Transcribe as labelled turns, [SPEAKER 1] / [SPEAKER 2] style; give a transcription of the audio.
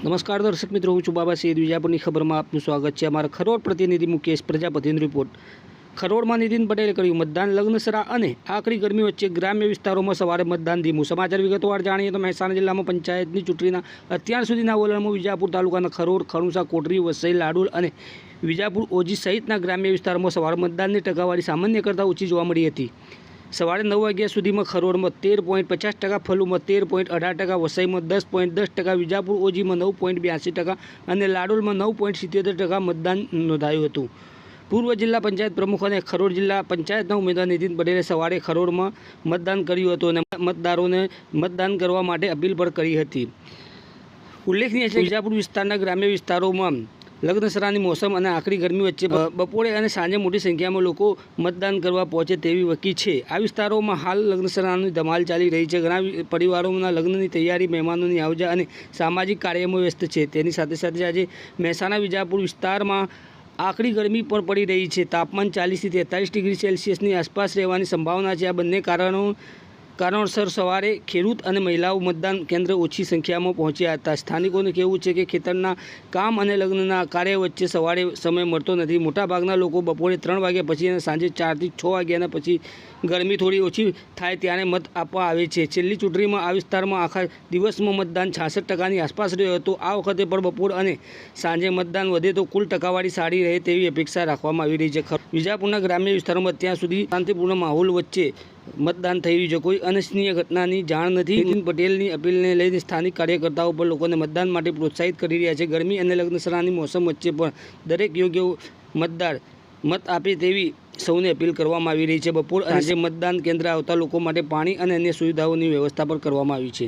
[SPEAKER 1] नमस्कार दर्शक मित्रों, हूँ बाबा सैयद विजापुर खबर में आपનું स्वागत है। अमरा खरोड़ प्रतिनिधि मुकेश प्रजापतिની रिपोर्ट। खरोड़ में नितिन पटेले कर्યું मतदान लग्नसरा और आकरी गर्मी वच्चे ग्राम्य विस्तारों में सवारे मतदान धीमું। समाचार विगतवार जाणीए तो મહેસાણા जिल्लाમાં पंचायतनी चूंटણીના અત્યાર સુધીના વલણમાં વિજાપુર તાલુકાના ખરોડ, ખણુસા, કોટરી, વસઈ, લાડોલ અને વિજાપુર ઓજી સહિતના ગ્રામ્ય વિસ્તારોમાં સવારે મતદાનની ટકાવારી સામાન્ય કરતાં ઓછી જોવા મળી હતી। सवारे 9 वाग्या सुधीमां खरोड़ में 13.50%, फलू में 13.18%, वसई में 10.10%, विजापुर ओजी में 9.82% और लाडोल में 9.77% मतदान नोंधायुं हतुं। पूर्व जिला पंचायत प्रमुख और खरोड़ जिला पंचायतना उम्मीदवार नितिन पटेले सवारे खरोड़ में मतदान कर्युं हतुं अने मतदारोने मतदान करवा माटे अपील पण करी हती। उल्लेखनीय छे विजापुर विस्तारना ग्राम्य विस्तारों में लग्नसरानी मौसम और आकरी गर्मी वच्चे बपोरे और सांजे मोटी संख्या में लोग मतदान करवा पहुंचे तेवी वकी है। आ विस्तारों में हाल लग्नसरानी धमाल चाली रही है। घणा परिवारों में लग्न की तैयारी, मेहमानों की आवजा और सामाजिक कार्य में व्यस्त है। तेनी साथे साथे आज મહેસાણા विजापुर विस्तार में आकरी गर्मी पर पड़ी रही है। तापमान 40 થી 43 डिग्री सेल्सियसनी आसपास रहने संभावना है। आ बंने कारणोसर सवारे खेडूत और महिलाओं मतदान केन्द्र ओછી संख्या में पहुंच्या था। स्थानिकों ने कहेवुं छे कि खेतरना काम और लग्नना कार्य वच्चे सवारे समय मळतो नथी। मोटाभागना लोको बपोरे 3 वाग्या पछी अने सांजे 4 થી 6 वाग्याना पछी गरमी थोड़ी ओછી थाय त्यारे मत आपवा आवे छे। छेल्ली चूंटणीमां आ विस्तारमां आखा दिवसमां मतदान 66% आसपास रह्यो हतो। आ वखते पण बपोर अने सांजे मतदान वधे तो कुल टकावारी सारी रहे तेवी अपेक्षा राखवामां आवी रही छे। विजापुરના ग्राम्य विस्तारों અત્યાર सुधी शांतिपूर्ण माहौल वच्चे मतदान થઈ રહ્યું છે। કોઈ અનિચ્છનીય ઘટનાની જાણ નથી। નીતિન પટેલની અપીલને લઈને સ્થાનિક કાર્યકર્તાઓ પણ લોકોને મતદાન માટે પ્રોત્સાહિત કરી રહ્યા છે। ગરમી અને લગ્નસરાની મોસમ વચ્ચે પણ દરેક યોગ્ય મતદાર મત આપે તેવી સૌને અપીલ કરવામાં આવી રહી છે। બપોર સાંજે મતદાન કેન્દ્ર આવતા લોકો માટે પાણી અને અન્ય સુવિધાઓની વ્યવસ્થા પણ કરવામાં આવી છે।